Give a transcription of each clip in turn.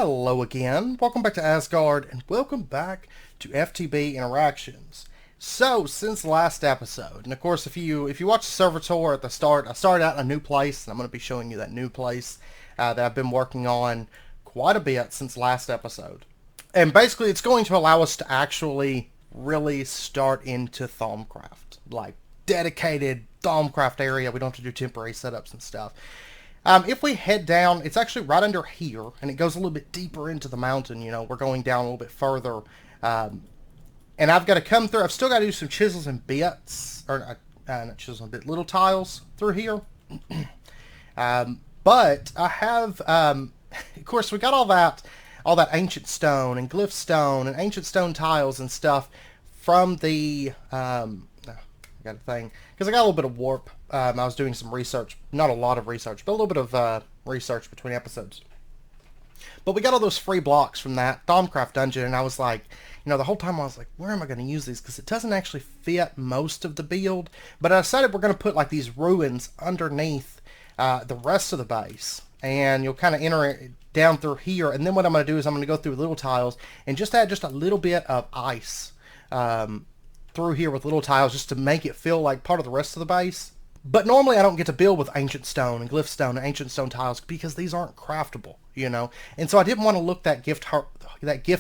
Hello again, welcome back to Asgard, and welcome back to FTB Interactions. So, since last episode, and of course if you watch the server tour at the start, I started out in a new place, and I'm going to be showing you that new place that I've been working on quite a bit since last episode. And basically it's going to allow us to actually really start into Thaumcraft, like dedicated Thaumcraft area. We don't have to do temporary setups and stuff. If we head down, it's actually right under here, and it goes a little bit deeper into the mountain. You know, we're going down a little bit further. And I've got to come through. I've still got to do some chisels and bits, or not chisels and bits, little tiles through here. But I have, of course, we got all that ancient stone and glyph stone and ancient stone tiles and stuff from the, I got a thing, because I got a little bit of warp. I was doing some research, not a lot of research, but a little bit of research between episodes. But we got all those free blocks from that Thaumcraft dungeon, and I was like, you know, the whole time I was like, where am I going to use these? Because it doesn't actually fit most of the build. But I decided we're going to put like these ruins underneath the rest of the base, and you'll kind of enter it down through here. And then what I'm going to do is I'm going to go through little tiles and just add just a little bit of ice through here with little tiles, just to make it feel like part of the rest of the base. But normally I don't get to build with ancient stone and glyph stone and ancient stone tiles because these aren't craftable, you know. And so I didn't want to look that gift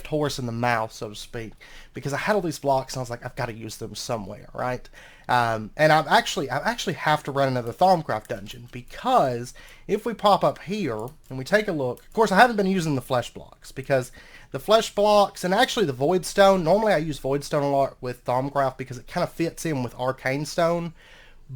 horse in the mouth, so to speak, because I had all these blocks and I was like, I've got to use them somewhere, right? And I actually have to run another Thaumcraft dungeon, because if we pop up here and we take a look, of course I haven't been using the flesh blocks, because the flesh blocks and actually the void stone, normally I use void stone a lot with Thaumcraft because it kind of fits in with arcane stone.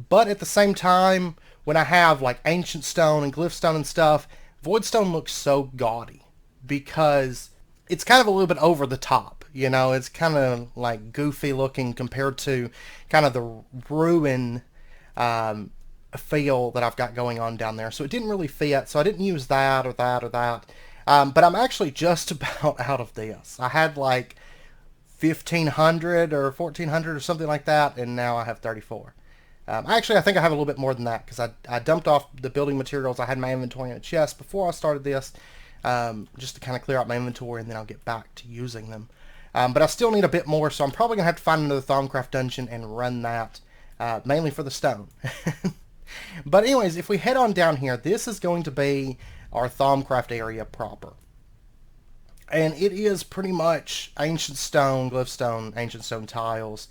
But at the same time, when I have like ancient stone and glyph stone and stuff, void stone looks so gaudy because it's kind of a little bit over the top. You know, it's kind of like goofy looking compared to kind of the ruin feel that I've got going on down there. So it didn't really fit, so I didn't use that or that or that. But I'm actually just about out of this. I had like 1,500 or 1,400 or something like that, and now I have 34. Actually, I think I have a little bit more than that, because I dumped off the building materials I had in my inventory in a chest before I started this, just to kind of clear out my inventory, and then I'll get back to using them. But I still need a bit more, so I'm probably going to have to find another Thaumcraft dungeon and run that, mainly for the stone. But anyways, if we head on down here, this is going to be our Thaumcraft area proper. And it is pretty much ancient stone, glyph stone, ancient stone tiles.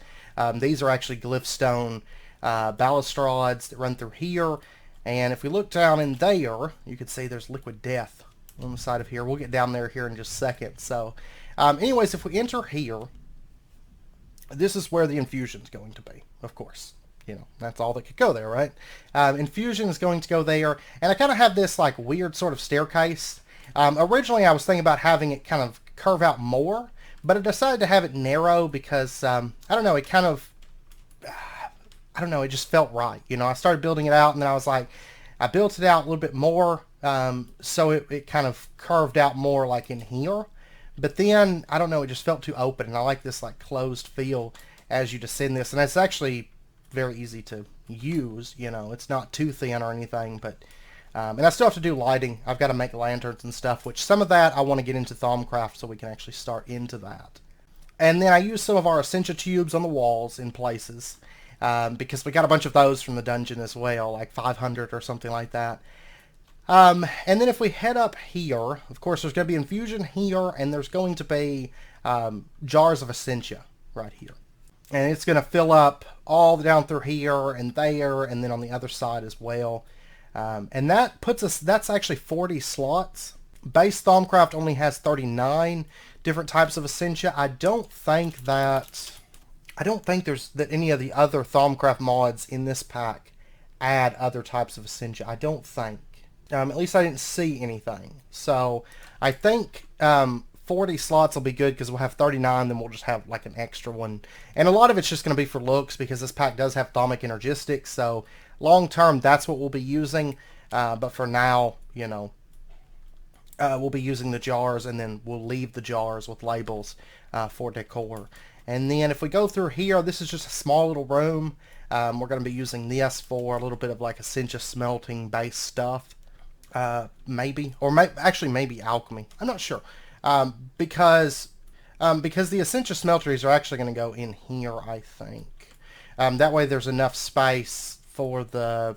These are actually glyph stone balustrades that run through here, and if we look down in there, you can see there's liquid death on the side of here. We'll get down here in just a second. So anyways, if we enter here, this is where the infusion is going to be, of course. You know, that's all that could go there, right? Infusion is going to go there, and I kind of have this like weird sort of staircase. Originally I was thinking about having it kind of curve out more, but I decided to have it narrow because I don't know, it kind of it just felt right. You know, I started building it out, and then I was like, I built it out a little bit more, so it kind of curved out more like in here. But then, I don't know, it just felt too open, and I like this like closed feel as you descend this. And it's actually very easy to use, you know, it's not too thin or anything, but, and I still have to do lighting. I've got to make lanterns and stuff, which some of that I want to get into Thaumcraft so we can actually start into that. And then I use some of our essentia tubes on the walls in places. Because we got a bunch of those from the dungeon as well, like 500 or something like that. And then if we head up here, of course there's going to be infusion here, and there's going to be jars of essentia right here. And it's going to fill up all down through here and there, and then on the other side as well. And that puts us, that's actually 40 slots. Base Thaumcraft only has 39 different types of essentia. I don't think there's that any of the other Thaumcraft mods in this pack add other types of essentia. I don't think. At least I didn't see anything. So I think 40 slots will be good, because we'll have 39, then we'll just have like an extra one. And a lot of it's just going to be for looks, because this pack does have Thaumic Energistics. So long term, that's what we'll be using. But for now, you know, we'll be using the jars, and then we'll leave the jars with labels for decor. And then if we go through here, this is just a small little room. We're going to be using this for a little bit of like essentia smelting based stuff. maybe, or actually maybe alchemy. I'm not sure, because the essentia smelteries are actually going to go in here, I think. That way there's enough space for the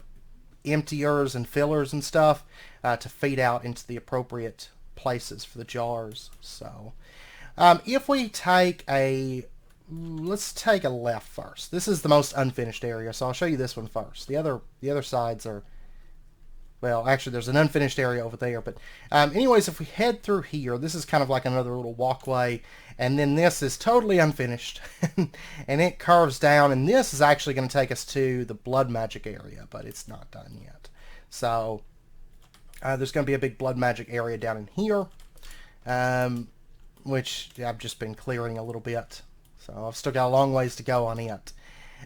emptiers and fillers and stuff to feed out into the appropriate places for the jars. So if we take let's take a left first. This is the most unfinished area, so I'll show you this one first. The other sides are, well, actually there's an unfinished area over there, but anyways, if we head through here, this is kind of like another little walkway, and then this is totally unfinished, and it curves down, and this is actually going to take us to the blood magic area, but it's not done yet. So there's going to be a big blood magic area down in here, which I've just been clearing a little bit, so I've still got a long ways to go on it,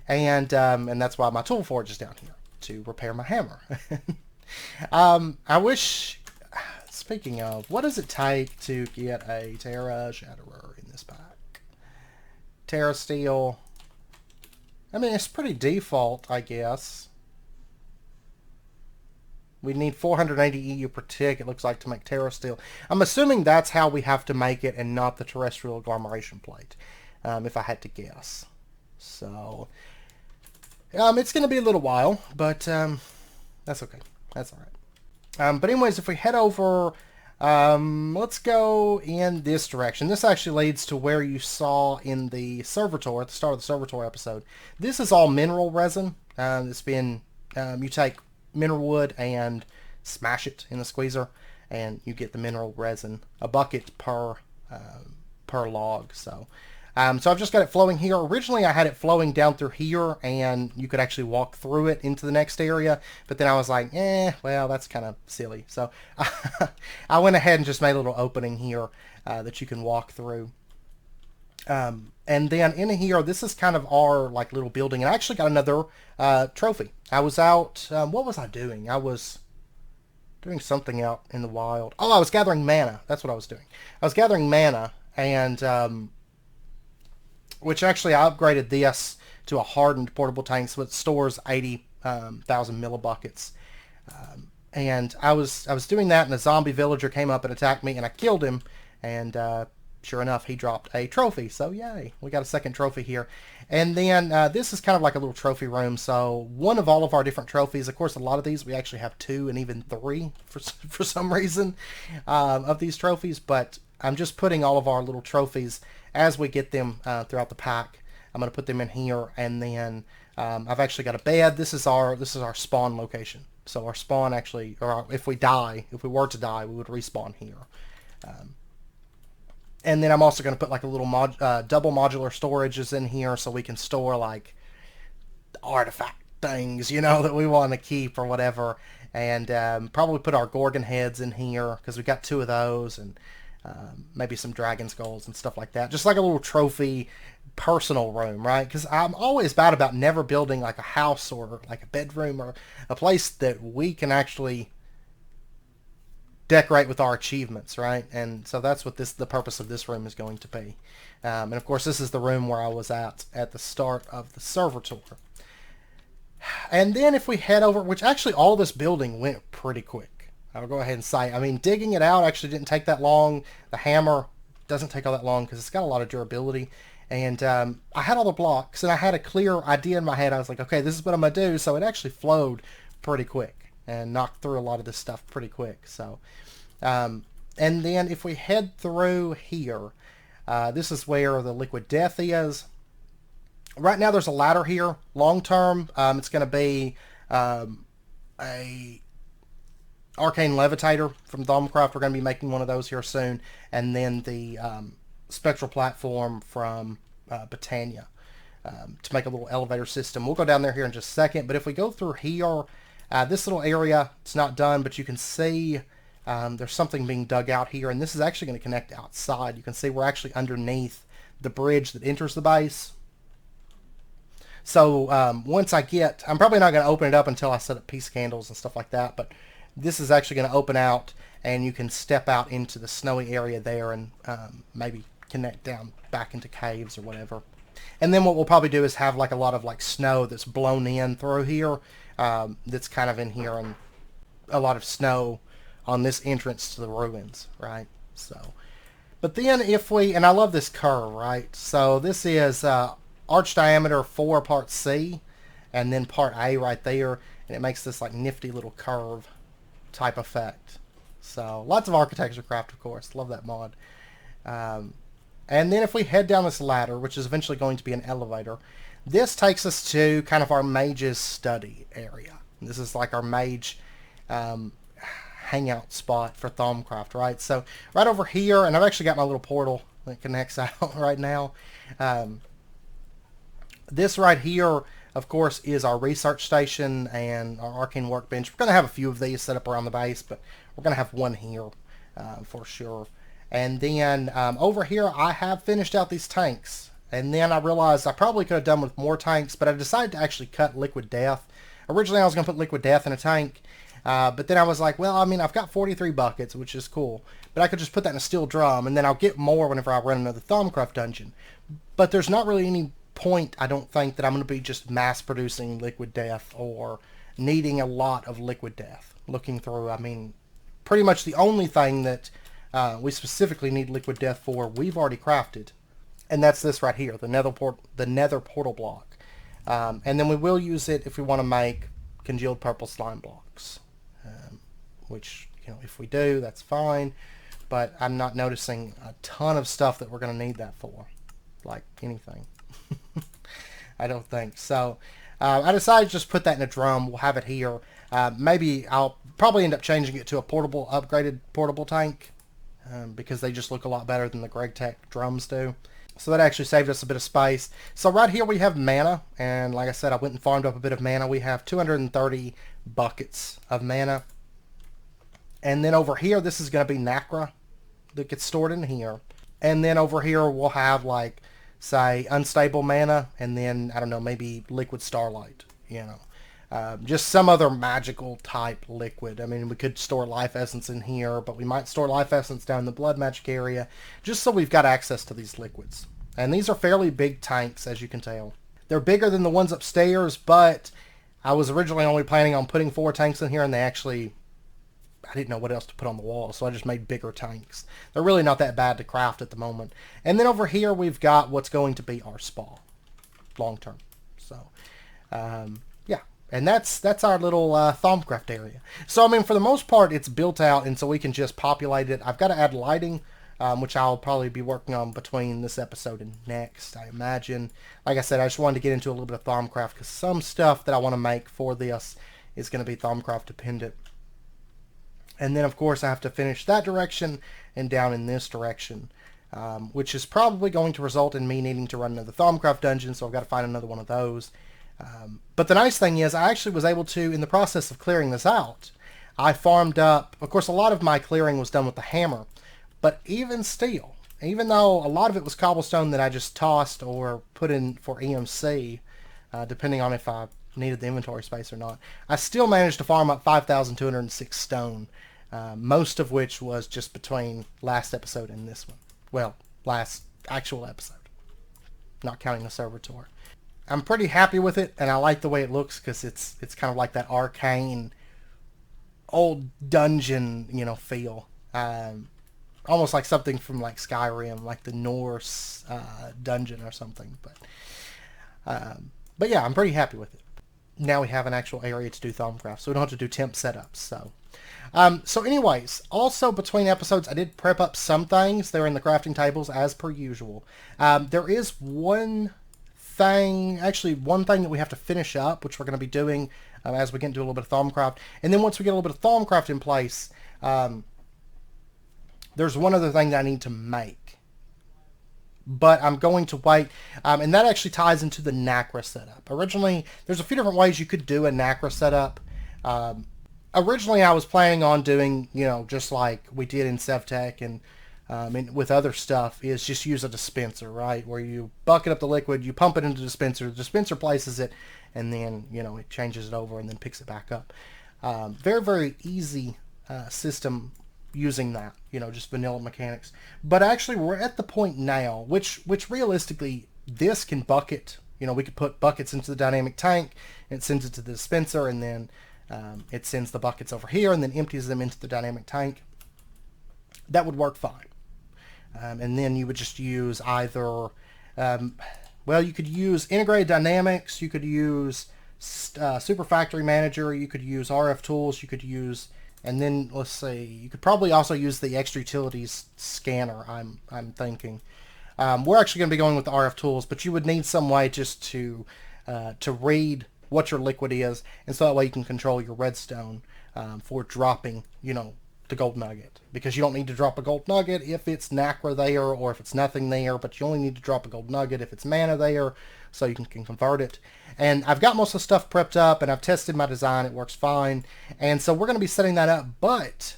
and that's why my tool forge is down here, to repair my hammer. I wish, speaking of, what does it take to get a Terra Shatterer in this pack? Terra Steel. I mean, it's pretty default, I guess. We need 480 EU per tick, it looks like, to make Terra Steel. I'm assuming that's how we have to make it and not the terrestrial agglomeration plate, if I had to guess. So, it's going to be a little while, but that's okay. That's all right. But anyways, if we head over, let's go in this direction. This actually leads to where you saw in the servitor, at the start of the servitor episode. This is all mineral resin. It's been, you take mineral wood and smash it in the squeezer, and you get the mineral resin, a bucket per log. So I've just got it flowing here. Originally I had it flowing down through here, and you could actually walk through it into the next area, but then I was like, well, that's kind of silly. So I went ahead and just made a little opening here that you can walk through. And then in here, this is kind of our like little building, and I actually got another trophy. I was out, what was I doing? I was doing something out in the wild. Oh, I was gathering mana. That's what I was doing. I was gathering mana, and which actually I upgraded this to a hardened portable tank, so it stores 80,000 millibuckets. And I was doing that, and a zombie villager came up and attacked me, and I killed him, and sure enough, he dropped a trophy. So yay, we got a second trophy here. And then this is kind of like a little trophy room. So one of all of our different trophies, of course, a lot of these we actually have 2 and even 3 for some reason of these trophies, but I'm just putting all of our little trophies as we get them throughout the pack. I'm going to put them in here, and then I've actually got a bed. This is our spawn location. So our spawn actually, or if we were to die, we would respawn here. And then I'm also going to put like a little double modular storages in here, so we can store like artifact things, that we want to keep or whatever. And probably put our Gorgon heads in here, because we got 2 of those, and maybe some dragon skulls and stuff like that. Just like a little trophy personal room, right? Because I'm always bad about never building like a house or like a bedroom or a place that we can actually decorate with our achievements, right? And so that's what the purpose of this room is going to be. And of course, this is the room where I was at the start of the server tour. And then if we head over, which actually all this building went pretty quick. I'll go ahead and say, I mean, digging it out actually didn't take that long. The hammer doesn't take all that long because it's got a lot of durability. And I had all the blocks, and I had a clear idea in my head. I was like, okay, this is what I'm going to do. So it actually flowed pretty quick and knocked through a lot of this stuff pretty quick. So, and then if we head through here, this is where the liquid death is. Right now there's a ladder here. Long term, it's going to be a arcane levitator from Thaumcraft. We're going to be making one of those here soon. And then the spectral platform from Britannia to make a little elevator system. We'll go down there here in just a second. But if we go through here, this little area, it's not done, but you can see there's something being dug out here. And this is actually going to connect outside. You can see we're actually underneath the bridge that enters the base. So once I'm probably not going to open it up until I set up peace candles and stuff like that. But this is actually going to open out, and you can step out into the snowy area there and maybe connect down back into caves or whatever. And then what we'll probably do is have like a lot of like snow that's blown in through here, that's kind of in here, and a lot of snow on this entrance to the ruins, right? So, but then if we, and I love this curve, right? So this is arch diameter 4 part C, and then part A right there, and it makes this like nifty little curve type effect. So lots of architecture craft, of course. Love that mod. And then if we head down this ladder, which is eventually going to be an elevator, this takes us to kind of our mage's study area. This is like our mage hangout spot for Thaumcraft, right? So right over here, and I've actually got my little portal that connects out right now. This right here, of course, is our research station and our arcane workbench. We're going to have a few of these set up around the base, but we're going to have one here for sure. And then over here, I have finished out these tanks. And then I realized I probably could have done with more tanks, but I decided to actually cut liquid death. Originally, I was going to put liquid death in a tank, but then I was like, well, I mean, I've got 43 buckets, which is cool, but I could just put that in a steel drum, and then I'll get more whenever I run another Thaumcraft dungeon. But there's not really any point, I don't think, that I'm going to be just mass-producing liquid death or needing a lot of liquid death. Looking through, I mean, pretty much the only thing that we specifically need liquid death for, we've already crafted. And that's this right here, the nether portal block. And then we will use it if we want to make congealed purple slime blocks. Which, you know, if we do, that's fine. But I'm not noticing a ton of stuff that we're going to need that for. Like anything. I don't think. So I decided to just put that in a drum. We'll have it here. Maybe I'll probably end up changing it to a upgraded portable tank. Because they just look a lot better than the Greg Tech drums do. So that actually saved us a bit of space. So right here we have mana, and like I said, I went and farmed up a bit of mana. We have 230 buckets of mana. And then over here, this is going to be nacra that gets stored in here. And then over here we'll have, like, say, unstable mana, and then, I don't know, maybe liquid starlight, you know. Just some other magical type liquid. I mean, we could store life essence in here, but we might store life essence down in the blood magic area, just so we've got access to these liquids. And these are fairly big tanks, as you can tell. They're bigger than the ones upstairs, but I was originally only planning on putting 4 tanks in here, and I didn't know what else to put on the wall, so I just made bigger tanks. They're really not that bad to craft at the moment. And then over here, we've got what's going to be our spa, long term. So, yeah. And that's our little Thaumcraft area. So, I mean, for the most part, it's built out, and so we can just populate it. I've got to add lighting, which I'll probably be working on between this episode and next, I imagine. Like I said, I just wanted to get into a little bit of Thaumcraft, because some stuff that I want to make for this is going to be Thaumcraft dependent. And then, of course, I have to finish that direction and down in this direction, which is probably going to result in me needing to run another Thaumcraft dungeon, so I've got to find another one of those. But the nice thing is I actually was able to, in the process of clearing this out, I farmed up, of course a lot of my clearing was done with the hammer, but even still, even though a lot of it was cobblestone that I just tossed or put in for EMC, depending on if I needed the inventory space or not, I still managed to farm up 5,206 stone, most of which was just between last episode and this one. Well, last actual episode, not counting the server tour. I'm pretty happy with it, and I like the way it looks because it's kind of like that arcane old dungeon, you know, feel. Almost like something from like Skyrim, like the Norse dungeon or something. But yeah, I'm pretty happy with it. Now we have an actual area to do Thaumcraft, so we don't have to do temp setups. So anyways, also between episodes, I did prep up some things. They're in the crafting tables as per usual. There is one thing that we have to finish up, which we're going to be doing as we get into a little bit of Thaumcraft. And then once we get a little bit of Thaumcraft in place, there's one other thing that I need to make. But I'm going to wait, and that actually ties into the nacra setup. Originally, there's a few different ways you could do a nacra setup. Originally, I was planning on doing, you know, just like we did in SevTech and with other stuff, is just use a dispenser, right? Where you bucket up the liquid, you pump it into the dispenser places it, and then, you know, it changes it over and then picks it back up. Very, very easy system using that, you know, just vanilla mechanics. But actually, we're at the point now, which realistically, this can bucket, you know, we could put buckets into the dynamic tank, and it sends it to the dispenser, and then it sends the buckets over here and then empties them into the dynamic tank. That would work fine. And then you would just use either, well, you could use Integrated Dynamics, you could use Super Factory Manager, you could use RF Tools, you could use, and then let's see, you could probably also use the Extra Utilities Scanner, I'm thinking. We're actually going to be going with the RF Tools, but you would need some way just to read what your liquid is, and so that way you can control your redstone for dropping, you know, the gold nugget, because you don't need to drop a gold nugget if it's nacra there or if it's nothing there, but you only need to drop a gold nugget if it's mana there, so you can convert it. And I've got most of the stuff prepped up, and I've tested my design. It works fine, and so we're going to be setting that up, but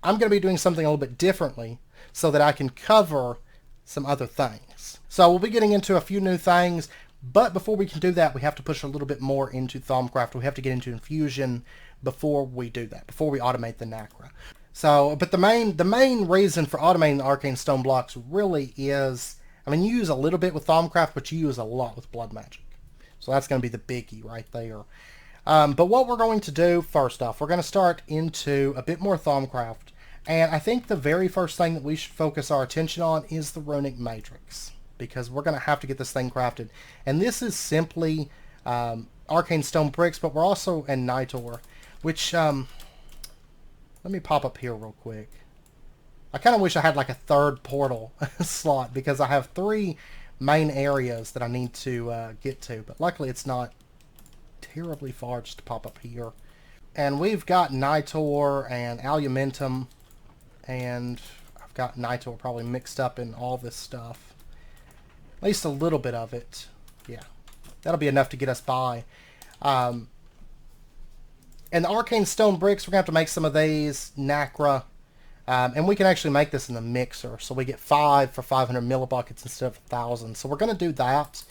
I'm going to be doing something a little bit differently so that I can cover some other things. So we'll be getting into a few new things, but before we can do that, we have to push a little bit more into Thaumcraft. We have to get into infusion before we do that, before we automate the nacra. So, but the main reason for automating the arcane stone blocks really is, I mean, you use a little bit with Thaumcraft, but you use a lot with blood magic. So that's going to be the biggie right there. But what we're going to do, first off, we're going to start into a bit more Thaumcraft. And I think the very first thing that we should focus our attention on is the runic matrix, because we're going to have to get this thing crafted. And this is simply arcane stone bricks, but we're also in Nitor, which... let me pop up here real quick. I kind of wish I had like a third portal slot, because I have 3 main areas that I need to get to. But luckily it's not terribly far just to pop up here. And we've got Nitor and Alumentum, and I've got Nitor probably mixed up in all this stuff. At least a little bit of it. Yeah, that'll be enough to get us by. And the arcane stone bricks, we're going to have to make some of these, nacra, and we can actually make this in the mixer. So we get 5 for 500 millibuckets instead of 1,000. So we're going to do that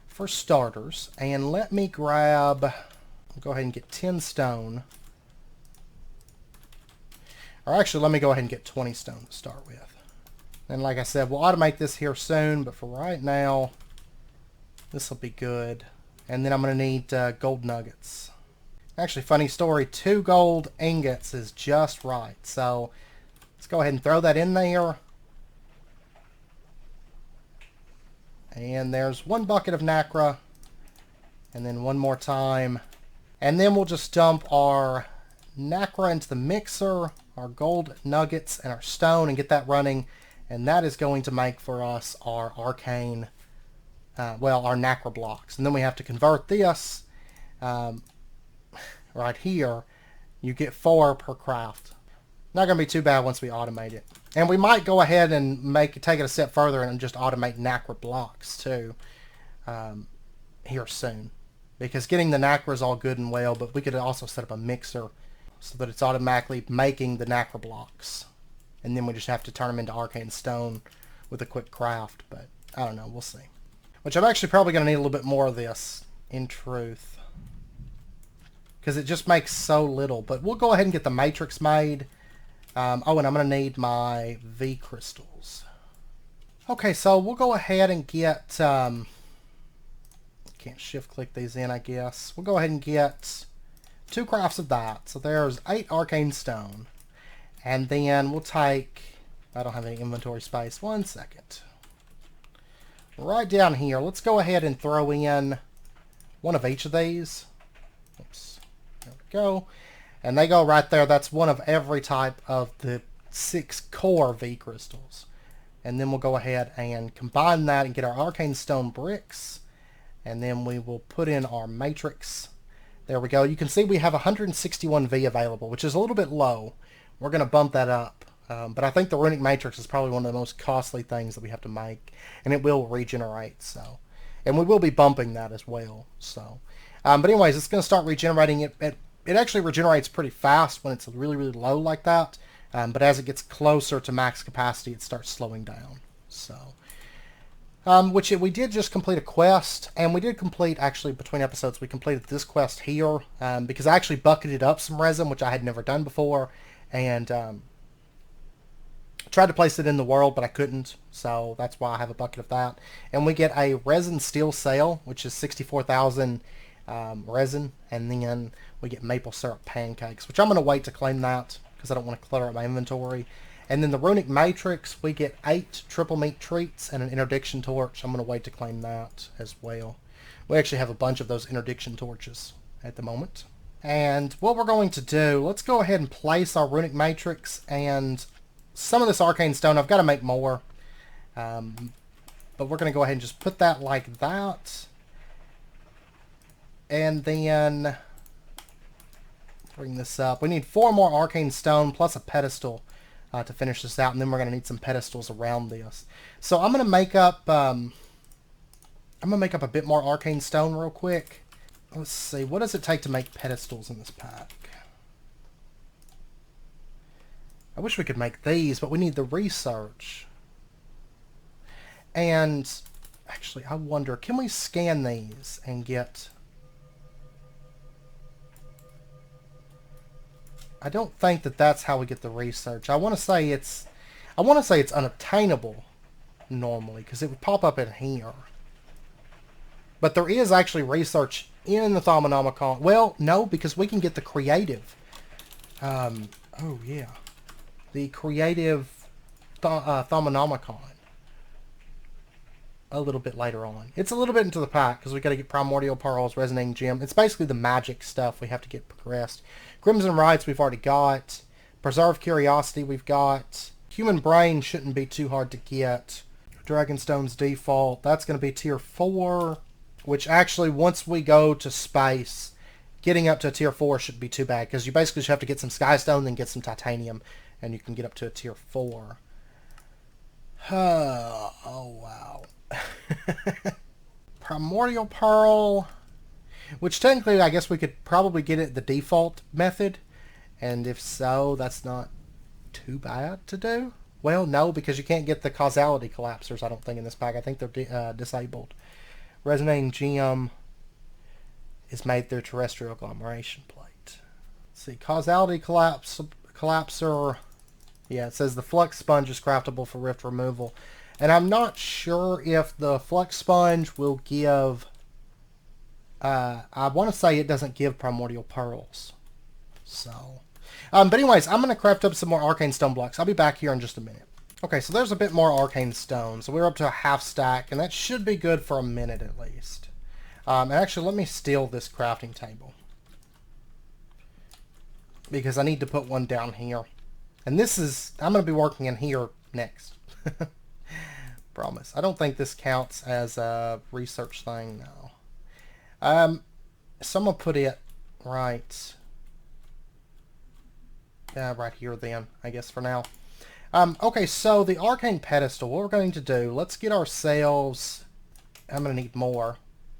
for starters. And let me grab, I'll go ahead and get 10 stone. Or actually, let me go ahead and get 20 stone to start with. And like I said, we'll automate this here soon, but for right now, this will be good. And then I'm going to need gold nuggets. Actually, funny story, 2 gold ingots is just right. So let's go ahead and throw that in there. And there's 1 bucket of nacra. And then 1 more time. And then we'll just dump our nacra into the mixer, our gold nuggets, and our stone, and get that running. And that is going to make for us our arcane, well, our nacra blocks. And then we have to convert this. Right here, you get 4 per craft. Not going to be too bad once we automate it. And we might go ahead and take it a step further and just automate nacra blocks too here soon. Because getting the nacra is all good and well, but we could also set up a mixer so that it's automatically making the nacra blocks. And then we just have to turn them into arcane stone with a quick craft. But I don't know, we'll see. Which I'm actually probably going to need a little bit more of this, in truth. Because it just makes so little. But we'll go ahead and get the matrix made. Oh, and I'm going to need my V crystals. Okay, so we'll go ahead and get... can't shift click these in, I guess. We'll go ahead and get 2 crafts of that. So there's 8 arcane stone. And then we'll take... I don't have any inventory space. 1 second. Right down here, let's go ahead and throw in 1 of each of these. Oops. There we go. And they go right there. That's 1 of every type of the 6 core V crystals. And then we'll go ahead and combine that and get our arcane stone bricks. And then we will put in our matrix. There we go. You can see we have 161 V available, which is a little bit low. We're going to bump that up. But I think the runic matrix is probably one of the most costly things that we have to make. And it will regenerate. So, and we will be bumping that as well. So... but anyways, it's going to start regenerating. It actually regenerates pretty fast when it's really, really low like that. But as it gets closer to max capacity, it starts slowing down. So, we did just complete a quest. And we did complete, actually, between episodes, we completed this quest here. Because I actually bucketed up some resin, which I had never done before. And tried to place it in the world, but I couldn't. So that's why I have a bucket of that. And we get a resin steel sail, which is 64,000 resin, and then we get maple syrup pancakes, which I'm going to wait to claim that because I don't want to clutter up my inventory. And then the runic matrix, we get 8 triple meat treats and an interdiction torch. I'm going to wait to claim that as well. We actually have a bunch of those interdiction torches at the moment. And what we're going to do, let's go ahead and place our runic matrix and some of this arcane stone. I've got to make more. But we're going to go ahead and just put that like that. And then bring this up. We need 4 more arcane stone plus a pedestal to finish this out. And then we're going to need some pedestals around this. So I'm going to make up a bit more arcane stone real quick. Let's see. What does it take to make pedestals in this pack? I wish we could make these, but we need the research. And actually, I wonder, can we scan these and get... I don't think that that's how we get the research. I want to say it's unobtainable normally because it would pop up in here. But there is actually research in the Thaumonomicon. Well, no, because we can get the creative. Oh yeah, the creative Thaumonomicon a little bit later on. It's a little bit into the pack because we got to get primordial pearls, resonating gem. It's basically the magic stuff we have to get progressed. Crimson Rites we've already got. Preserve Curiosity we've got. Human Brain shouldn't be too hard to get. Dragonstone's default, that's going to be tier 4, which actually once we go to space, getting up to a tier 4 shouldn't be too bad because you basically just have to get some Skystone, then get some Titanium, and you can get up to a tier 4. Oh wow. Primordial Pearl, which technically I guess we could probably get it the default method, and if so, that's not too bad to do. Well, no, because you can't get the causality collapsers, I don't think, in this pack. I think they're disabled. Resonating gem is made through terrestrial agglomeration plate. Let's see, causality collapser. Yeah, it says the flux sponge is craftable for rift removal. And I'm not sure if the flux sponge will give... I want to say it doesn't give primordial pearls. So... but anyways, I'm going to craft up some more arcane stone blocks. I'll be back here in just a minute. Okay, so there's a bit more arcane stone. So we're up to a half stack, and that should be good for a minute at least. And actually, let me steal this crafting table, because I need to put one down here. And this is... I'm going to be working in here next. Promise. I don't think this counts as a research thing, no. So I'm going to put it right... right here then, I guess, for now. Okay, so the arcane pedestal, what we're going to do, let's get ourselves... I'm going to need more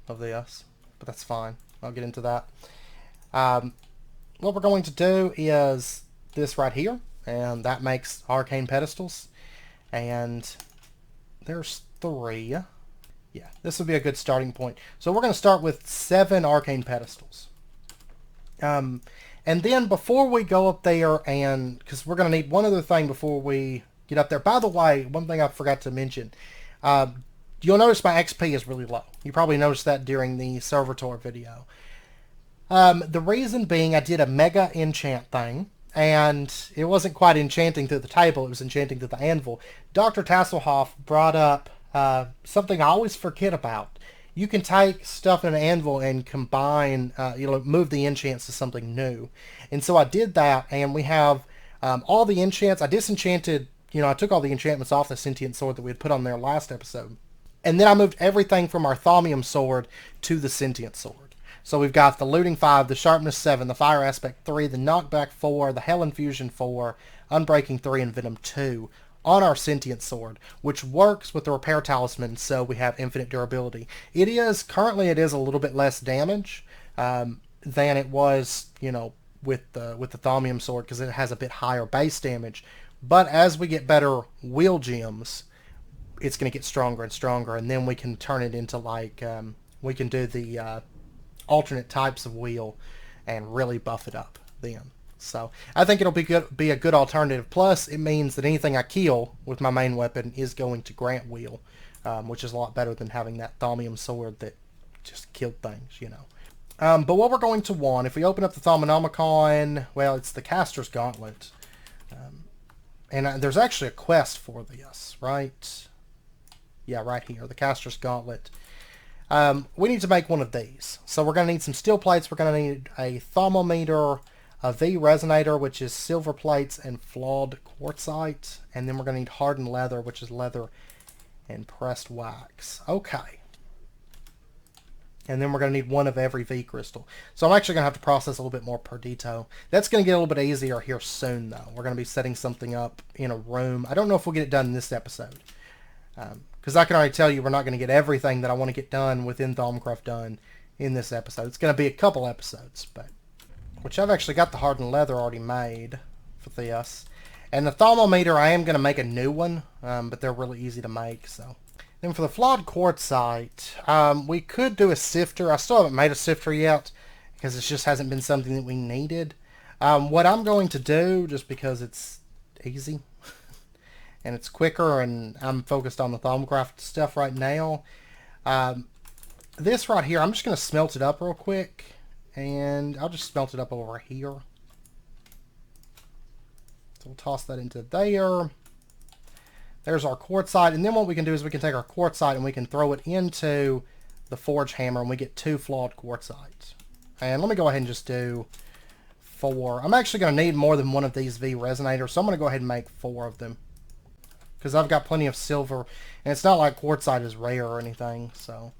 of this, but that's fine. I'll get into that. What we're going to do is this right here, and that makes arcane pedestals. And there's 3. Yeah, this would be a good starting point. So we're going to start with 7 arcane pedestals. And then before we go up there, and because we're going to need one other thing before we get up there. By the way, one thing I forgot to mention. You'll notice my XP is really low. You probably noticed that during the server tour video. The reason being I did a mega enchant thing, and it wasn't quite enchanting through the table, it was enchanting through the anvil. Dr. Tasselhoff brought up something I always forget about. You can take stuff in an anvil and combine, move the enchants to something new. And so I did that, and we have all the enchants. I disenchanted, I took all the enchantments off the sentient sword that we had put on there last episode. And then I moved everything from our thaumium sword to the sentient sword. So we've got the looting 5, the sharpness 7, the fire aspect 3, the knockback 4, the hell infusion 4, unbreaking 3, and venom 2 on our sentient sword, which works with the repair talisman, so we have infinite durability. Currently it is a little bit less damage than it was, with the thaumium sword, because it has a bit higher base damage. But as we get better wheel gems, it's going to get stronger and stronger, and then we can turn it into we can do the alternate types of wheel and really buff it up then. So I think it'll be a good alternative. Plus, it means that anything I kill with my main weapon is going to grant wheel, which is a lot better than having that thaumium sword that just killed things, But what we're going to want, if we open up the Thaumonomicon, well, it's the Caster's Gauntlet. And there's actually a quest for this, right? Yeah, right here, the Caster's Gauntlet. We need to make one of these. So we're going to need some steel plates. We're going to need a thermometer, a V resonator, which is silver plates and flawed quartzite. And then we're going to need hardened leather, which is leather and pressed wax. Okay. And then we're going to need one of every V crystal. So I'm actually going to have to process a little bit more per detail. That's going to get a little bit easier here soon, though. We're going to be setting something up in a room. I don't know if we'll get it done in this episode. Because I can already tell you we're not going to get everything that I want to get done within Thaumcraft done in this episode. It's going to be a couple episodes. Which I've actually got the hardened leather already made for this. And the thermometer, I am going to make a new one. But they're really easy to make, so... Then for the flawed quartzite, we could do a sifter. I still haven't made a sifter yet because it just hasn't been something that we needed. What I'm going to do, just because it's easy and it's quicker and I'm focused on the Thaumcraft stuff right now, this right here, I'm just going to smelt it up real quick, and I'll just smelt it up over here. So we'll toss that into there. There's our quartzite, and then what we can do is we can take our quartzite and we can throw it into the forge hammer, and we get 2 flawed quartzite. And let me go ahead and just do 4. I'm actually going to need more than one of these V resonators, so I'm going to go ahead and make 4 of them. Because I've got plenty of silver, and it's not like quartzite is rare or anything, so...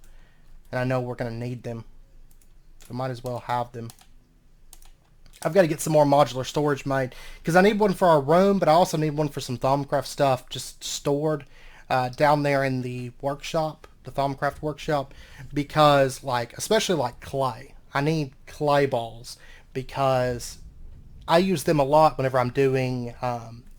And I know we're going to need them, so might as well have them. I've got to get some more modular storage made because I need one for our room, but I also need one for some Thaumcraft stuff just stored down there in the workshop, the Thaumcraft workshop, because especially like clay. I need clay balls because I use them a lot whenever I'm doing,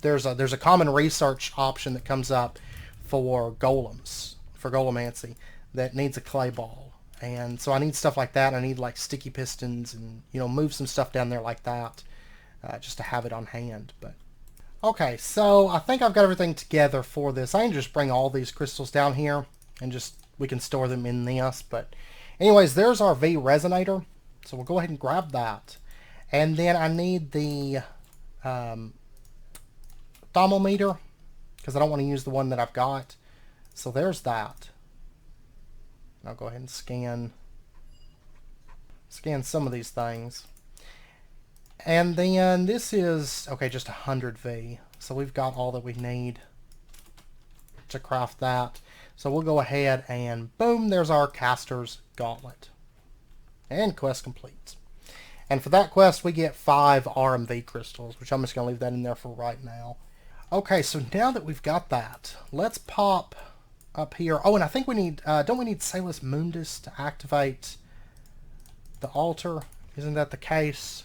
there's a common research option that comes up for golems, for golemancy, that needs a clay ball. And so I need stuff like that. I need like sticky pistons and, move some stuff down there like that just to have it on hand. But okay, so I think I've got everything together for this. I can just bring all these crystals down here and we can store them in this. But anyways, there's our V resonator. So we'll go ahead and grab that. And then I need the thermometer because I don't want to use the one that I've got. So there's that. I'll go ahead and scan some of these things. And then this is, okay, just 100 V. So we've got all that we need to craft that. So we'll go ahead and boom, there's our Caster's Gauntlet. And quest complete. And for that quest, we get 5 RMV crystals, which I'm just going to leave that in there for right now. Okay, so now that we've got that, let's pop up here. Oh, and I think we need, don't we need Salus Mundus to activate the altar? Isn't that the case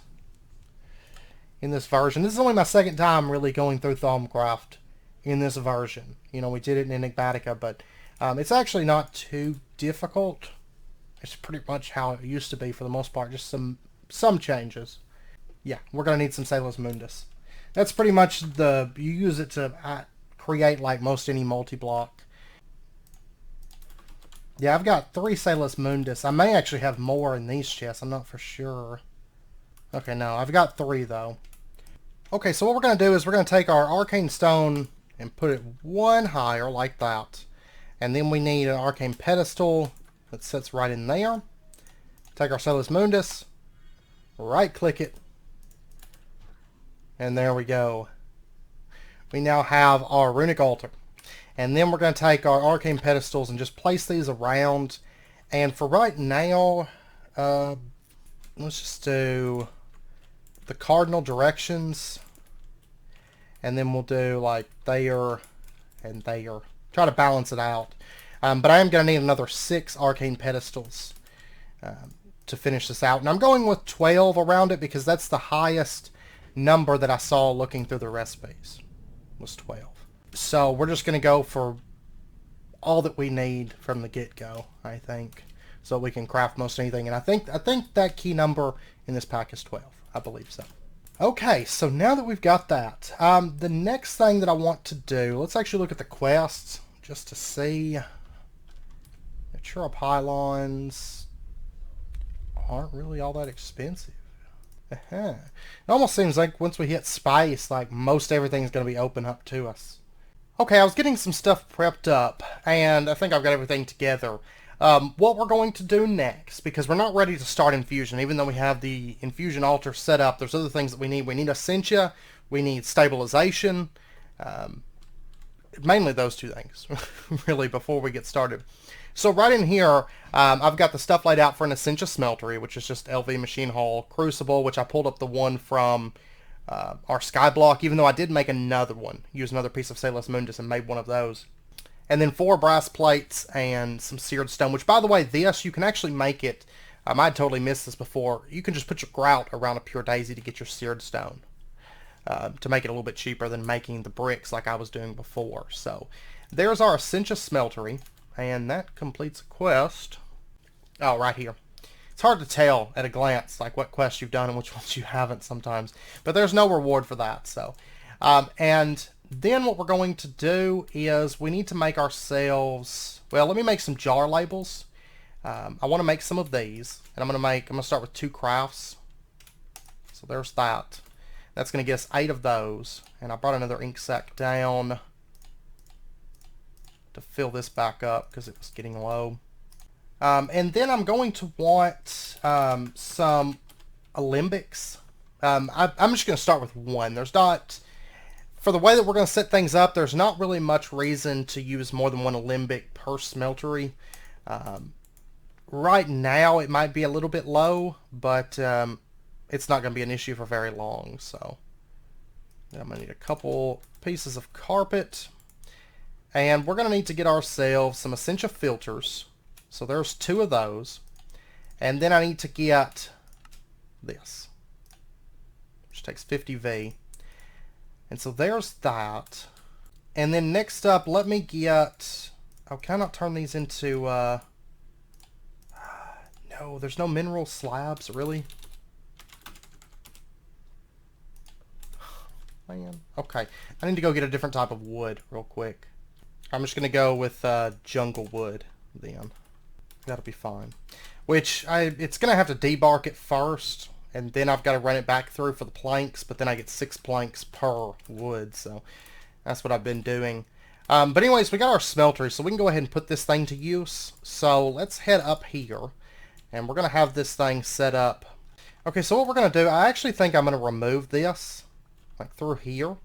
in this version? This is only my second time really going through Thaumcraft in this version. We did it in Enigmatica, but it's actually not too difficult. It's pretty much how it used to be for the most part, just some changes. Yeah, we're going to need some Salus Mundus. That's pretty much you use it to create like most any multi-block. Yeah, I've got 3 Salus Mundus. I may actually have more in these chests. I'm not for sure. Okay, no. I've got 3, though. Okay, so what we're going to do is we're going to take our Arcane Stone and put it 1 higher, like that. And then we need an Arcane Pedestal that sits right in there. Take our Salus Mundus, right-click it, and there we go. We now have our Runic Altar. And then we're going to take our Arcane Pedestals and just place these around. And for right now, let's just do the cardinal directions. And then we'll do like there and there. Try to balance it out. But I am going to need another 6 Arcane Pedestals to finish this out. And I'm going with 12 around it because that's the highest number that I saw looking through the recipes. Was 12. So we're just going to go for all that we need from the get-go, I think, so we can craft most anything. And I think that key number in this pack is 12. I believe so. Okay, so now that we've got that, the next thing that I want to do, let's actually look at the quests just to see. Mature pylons aren't really all that expensive. It almost seems like once we hit spice, like most everything's going to be open up to us. Okay, I was getting some stuff prepped up, and I think I've got everything together. What we're going to do next, because we're not ready to start infusion, even though we have the infusion altar set up, there's other things that we need. We need essentia, we need stabilization, mainly those two things, really, before we get started. So right in here, I've got the stuff laid out for an essentia smeltery, which is just LV machine hull crucible, which I pulled up the one from our sky block, even though I did make another one. Use another piece of Sailor's Mundus and made one of those. And then 4 brass plates and some seared stone, which, by the way, this, you can actually make it. I'd totally missed this before. You can just put your grout around a pure daisy to get your seared stone. To make it a little bit cheaper than making the bricks like I was doing before. So there's our essentia smeltery, and that completes a quest. Oh, right here. It's hard to tell at a glance like what quests you've done and which ones you haven't sometimes, but there's no reward for that. So and then what we're going to do is we need to make ourselves, well, let me make some jar labels. I want to make some of these, and I'm going to start with 2 crafts. So there's that. That's going to get us 8 of those. And I brought another ink sac down to fill this back up because it was getting low. And then I'm going to want some alembics. I'm just going to start with 1. There's not, for the way that we're going to set things up, there's not really much reason to use more than 1 alembic per smeltery. Right now it might be a little bit low, but it's not going to be an issue for very long. So I'm going to need a couple pieces of carpet, and we're going to need to get ourselves some essentia filters. So there's 2 of those, and then I need to get this, which takes 50V, and so there's that. And then next up, let me get, oh, can I not turn these into no, there's no mineral slabs, really? Man. Okay, I need to go get a different type of wood real quick. I'm just going to go with jungle wood then. That'll be fine. Which, it's going to have to debark it first, and then I've got to run it back through for the planks, but then I get 6 planks per wood, so that's what I've been doing. But anyways, we got our smeltery, so we can go ahead and put this thing to use. So let's head up here, and we're going to have this thing set up. Okay, so what we're going to do, I actually think I'm going to remove this, like through here,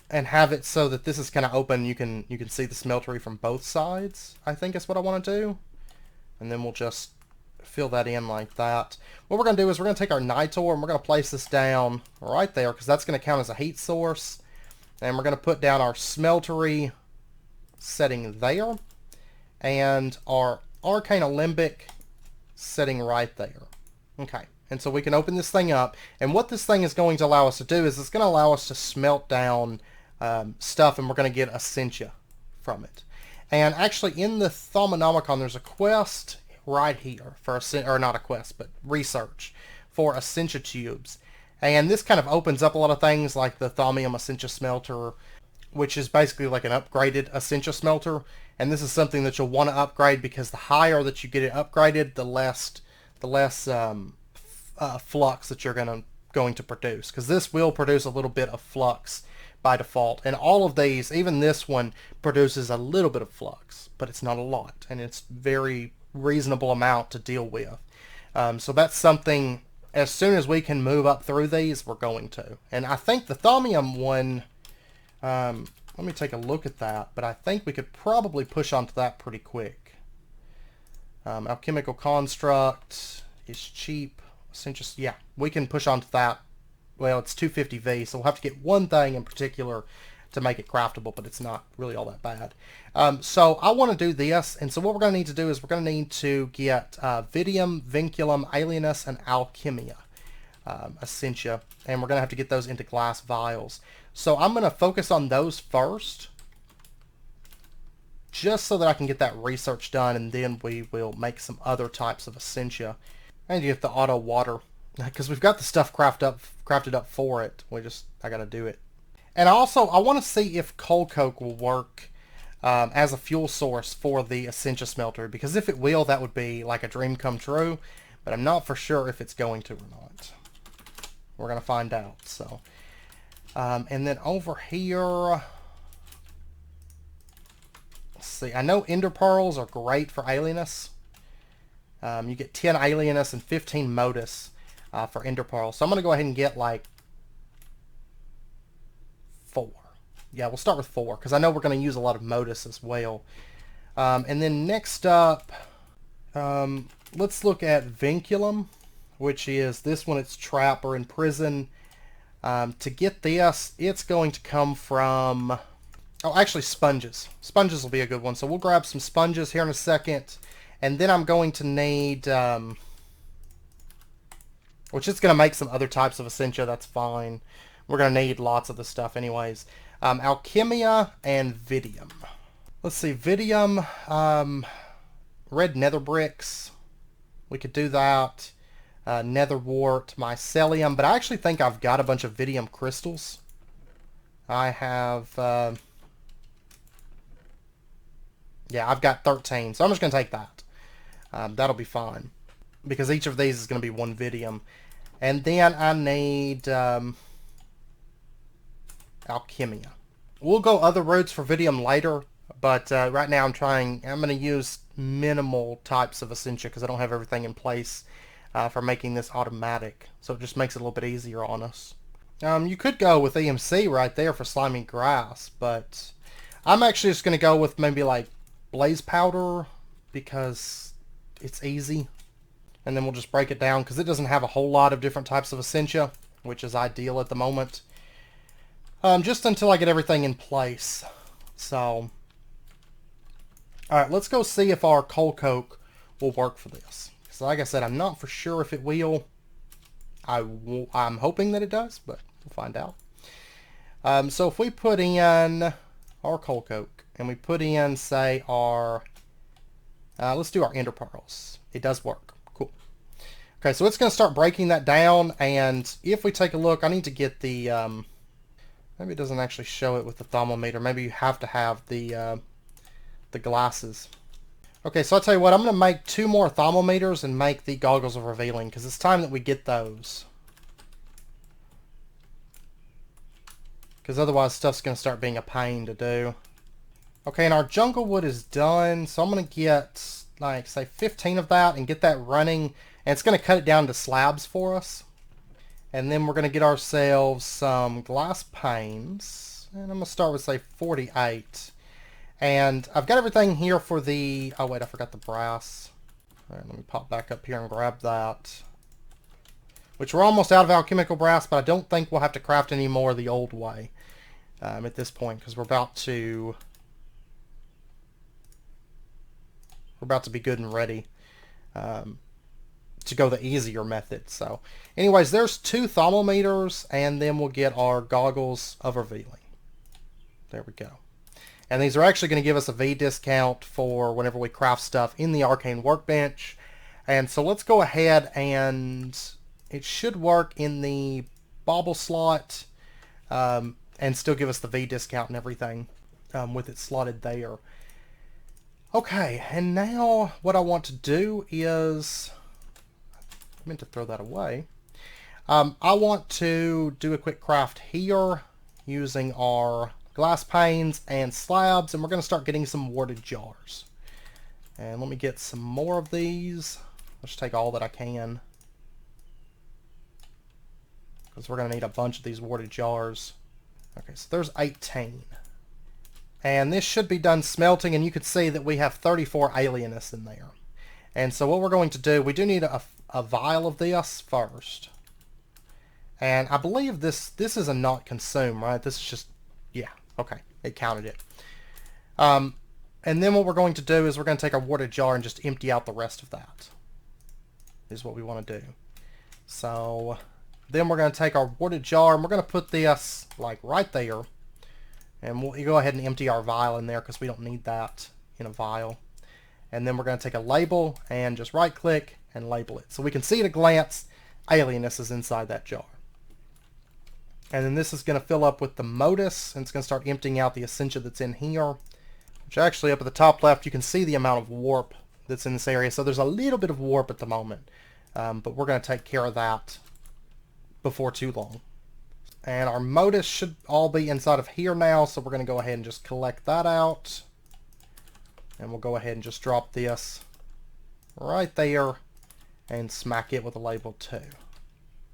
and have it so that this is kind of open. You can see the smeltery from both sides, I think is what I want to do. And then we'll just fill that in like that. What we're going to do is we're going to take our nitor and we're going to place this down right there, because that's going to count as a heat source. And we're going to put down our smeltery setting there, and our arcane alembic setting right there. Okay, and so we can open this thing up, and what this thing is going to allow us to do is it's going to allow us to smelt down stuff, and we're going to get essentia from it. And actually in the Thaumonomicon there's a quest right here for, or not a quest, but research for essentia tubes. And this kind of opens up a lot of things like the Thaumium Essentia Smelter, which is basically like an upgraded Essentia Smelter. And this is something that you'll want to upgrade, because the higher that you get it upgraded, the less flux that you're going to produce. Because this will produce a little bit of flux by default. And all of these, even this one, produces a little bit of flux, but it's not a lot. And it's very reasonable amount to deal with. So that's something, as soon as we can move up through these, we're going to. And I think the Thaumium one, let me take a look at that, but I think we could probably push onto that pretty quick. Alchemical Construct is cheap. Yeah, we can push onto that. Well, it's 250V, so we'll have to get one thing in particular to make it craftable, but it's not really all that bad. So I want to do this, and so what we're going to need to do is we're going to need to get Vidium, Vinculum, Alienus, and Alchemia Essentia, and we're going to have to get those into glass vials. So I'm going to focus on those first, just so that I can get that research done, and then we will make some other types of Essentia. I need to get the auto water, because we've got the stuff crafted up for it. I got to do it. And also, I want to see if coal coke will work as a fuel source for the essentia smelter, because if it will, that would be like a dream come true, but I'm not for sure if it's going to or not. We're going to find out. So, and then over here, let's see, I know ender pearls are great for alienus. You get 10 alienus and 15 modus for ender pearls. So I'm going to go ahead and get like 4. Yeah, we'll start with 4 because I know we're going to use a lot of modus as well. And then next up, let's look at vinculum, which is this one. It's trap or in prison. To get this, it's going to come from, oh, actually sponges. Sponges will be a good one. So we'll grab some sponges here in a second. And then I'm going to need, which is going to make some other types of essentia. That's fine. We're going to need lots of this stuff anyways. Alchemia and Vidium. Let's see, Vidium, red nether bricks. We could do that. Nether wart, mycelium, but I actually think I've got a bunch of Vidium crystals. I have, yeah, I've got 13, so I'm just going to take that. That'll be fine, because each of these is going to be 1 Vidium. And then I need Alchemia. We'll go other routes for Vidium later, but right now I'm going to use minimal types of essentia because I don't have everything in place for making this automatic. So it just makes it a little bit easier on us. You could go with EMC right there for slimy grass, but I'm actually just going to go with maybe like blaze powder because it's easy. And then we'll just break it down because it doesn't have a whole lot of different types of essentia, which is ideal at the moment. Just until I get everything in place. So, alright, let's go see if our coal coke will work for this. So like I said, I'm not for sure if it will. I'm hoping that it does, but we'll find out. So if we put in our coal coke, and we put in, say, our, let's do our ender pearls. It does work. Cool. Okay, so it's going to start breaking that down, and if we take a look, I need to get the, maybe it doesn't actually show it with the thermometer. Maybe you have to have the glasses. Okay, so I'll tell you what, I'm going to make 2 more thermometers and make the goggles of revealing, because it's time that we get those. Because otherwise stuff's going to start being a pain to do. Okay, and our jungle wood is done, so I'm going to get, like, say 15 of that and get that running, and it's going to cut it down to slabs for us. And then we're going to get ourselves some glass panes, and I'm going to start with, say, 48. And I've got everything here for the... Oh, wait, I forgot the brass. All right, let me pop back up here and grab that. Which we're almost out of alchemical brass, but I don't think we'll have to craft any more the old way at this point, because we're about to be good and ready to go the easier method. So, anyways, there's 2 thermometers, and then we'll get our goggles of revealing. There we go. And these are actually going to give us a V discount for whenever we craft stuff in the Arcane Workbench. And so let's go ahead, and it should work in the bauble slot and still give us the V discount and everything with it slotted there. Okay, and now what I want to do is... I meant to throw that away. I want to do a quick craft here using our glass panes and slabs, and we're going to start getting some warded jars. And let me get some more of these. Let's take all that I can, because we're going to need a bunch of these warded jars. Okay, so there's 18. And this should be done smelting, and you can see that we have 34 alienus in there. And so what we're going to do, we do need a vial of this first. And I believe this is a not consume, right? This is just, yeah, okay, it counted it. And then what we're going to do is we're going to take our warded jar and just empty out the rest of that. Is what we want to do. So then we're going to take our warded jar and we're going to put this like right there. And we'll go ahead and empty our vial in there because we don't need that in a vial. And then we're going to take a label and just right click and label it. So we can see at a glance alienus is inside that jar. And then this is going to fill up with the modus, and it's going to start emptying out the essentia that's in here. which actually up at the top left, you can see the amount of warp that's in this area. So there's a little bit of warp at the moment, but we're going to take care of that before too long. And our modus should all be inside of here now, so we're going to go ahead and just collect that out. And we'll go ahead and just drop this right there and smack it with a label 2.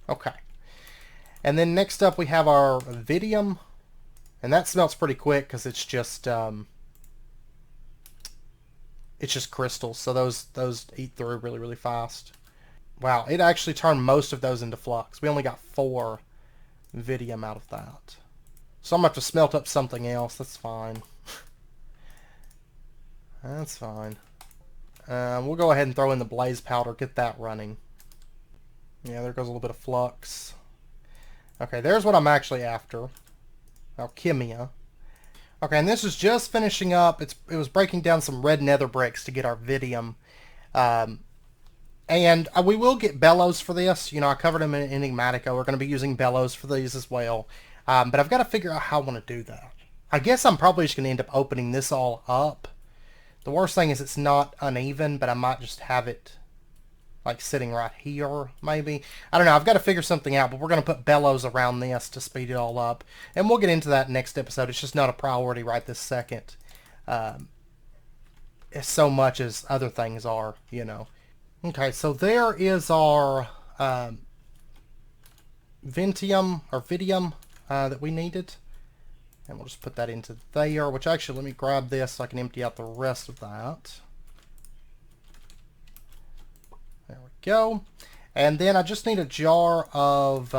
Okay. And then next up we have our Vidium, and that smelts pretty quick because it's just crystals, so those eat through really, really fast. Wow, it actually turned most of those into flux. We only got 4 Vidium out of that. So I'm going to have to smelt up something else. That's fine. That's fine. We'll go ahead and throw in the blaze powder, get that running. Yeah, there goes a little bit of flux. Okay, there's what I'm actually after. Alchemia. Okay, and this is just finishing up. It was breaking down some red nether bricks to get our Vidium. And we will get bellows for this. You know, I covered them in Enigmatica. We're going to be using bellows for these as well. But I've got to figure out how I want to do that. I guess I'm probably just going to end up opening this all up. The worst thing is it's not uneven, but I might just have it like sitting right here, maybe. I don't know. I've got to figure something out, but we're going to put bellows around this to speed it all up. And we'll get into that next episode. It's just not a priority right this second. As so much as other things are, you know. Okay, so there is our Vidium that we needed. And we'll just put that into there, which actually, let me grab this so I can empty out the rest of that. There we go. And then I just need a jar of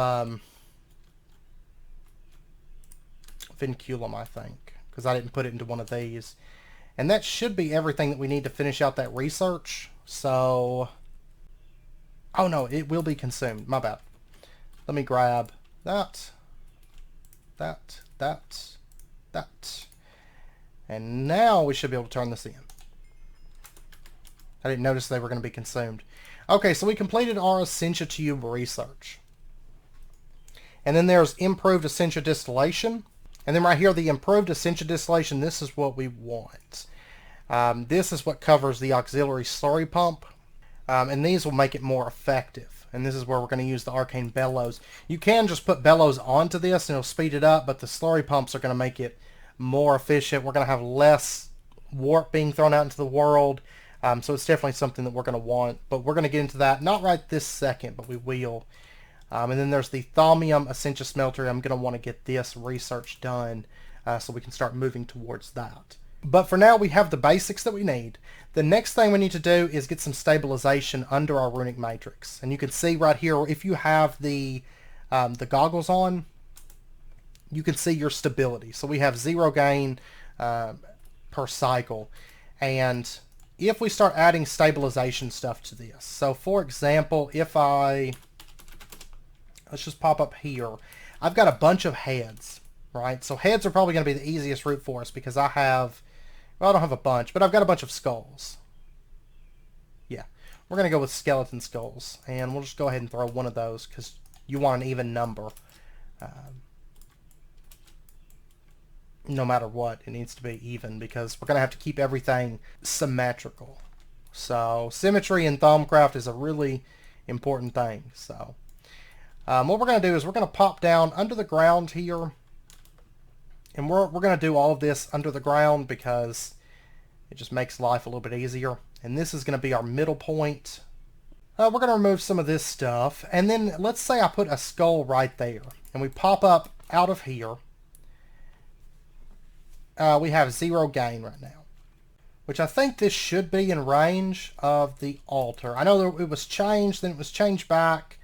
vinculum, I think, because I didn't put it into one of these. And that should be everything that we need to finish out that research. So, oh no, it will be consumed. My bad. Let me grab that. And now we should be able to turn this in. I didn't notice they were going to be consumed. Okay, so we completed our Essentia Tube research. And then there's improved Essentia Distillation. And then right here, the improved Essentia Distillation, this is what we want. This is what covers the auxiliary slurry pump. And these will make it more effective. And this is where we're going to use the arcane bellows. You can just put bellows onto this and it'll speed it up, but the slurry pumps are going to make it more efficient. We're going to have less warp being thrown out into the world. So it's definitely something that we're going to want. But we're going to get into that, not right this second, but we will. And then there's the Thaumium Essentia Smeltery. I'm going to want to get this research done so we can start moving towards that. But for now, we have the basics that we need. The next thing we need to do is get some stabilization under our runic matrix. And you can see right here, if you have the goggles on, you can see your stability. So we have 0 gain per cycle. And if we start adding stabilization stuff to this, so for example, if let's just pop up here, I've got a bunch of heads, right? So heads are probably going to be the easiest route for us because I have, well, I don't have a bunch, but I've got a bunch of skulls. Yeah, we're going to go with skeleton skulls, and we'll just go ahead and throw one of those because you want an even number. No matter what, it needs to be even because we're going to have to keep everything symmetrical. So symmetry in Thaumcraft is a really important thing. So what we're going to do is we're going to pop down under the ground here. And we're going to do all of this under the ground because it just makes life a little bit easier. And this is going to be our middle point. We're going to remove some of this stuff. And then let's say I put a skull right there. And we pop up out of here. We have 0 gain right now. Which I think this should be in range of the altar. I know that it was changed, then it was changed back.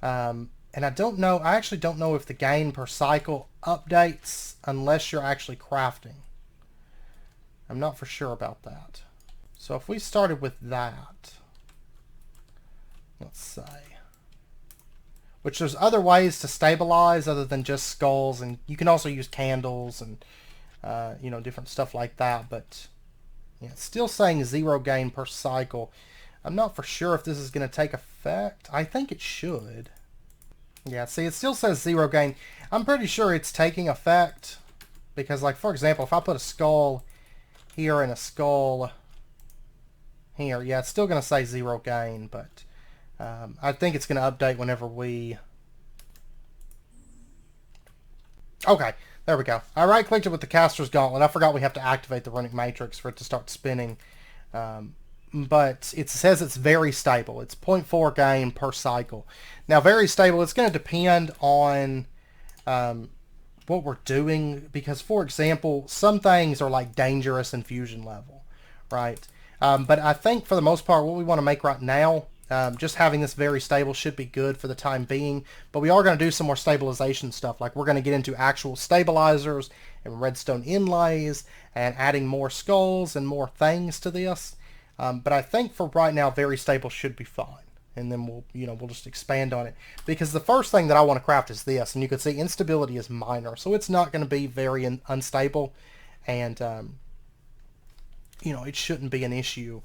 And I don't know, I actually don't know if the gain per cycle updates unless you're actually crafting. I'm not for sure about that. So if we started with that, let's say, which there's other ways to stabilize other than just skulls, and you can also use candles and you know, different stuff like that, but yeah, it's still saying 0 gain per cycle. I'm not for sure if this is going to take effect. I think it should. Yeah, see, it still says 0 gain. I'm pretty sure it's taking effect because, like, for example, if I put a skull here and a skull here. Yeah, it's still going to say 0 gain, but I think it's going to update whenever we... Okay, there we go. I right-clicked it with the caster's gauntlet. I forgot we have to activate the runic matrix for it to start spinning. But it says it's very stable. It's 0.4 gain per cycle. Now, very stable, it's going to depend on what we're doing. Because, for example, some things are like dangerous infusion level, right? But I think for the most part, what we want to make right now, just having this very stable should be good for the time being. But we are going to do some more stabilization stuff. Like we're going to get into actual stabilizers and redstone inlays and adding more skulls and more things to this. But I think for right now, very stable should be fine. And then we'll just expand on it. Because the first thing that I want to craft is this. And you can see instability is minor. So it's not going to be very unstable. And, it shouldn't be an issue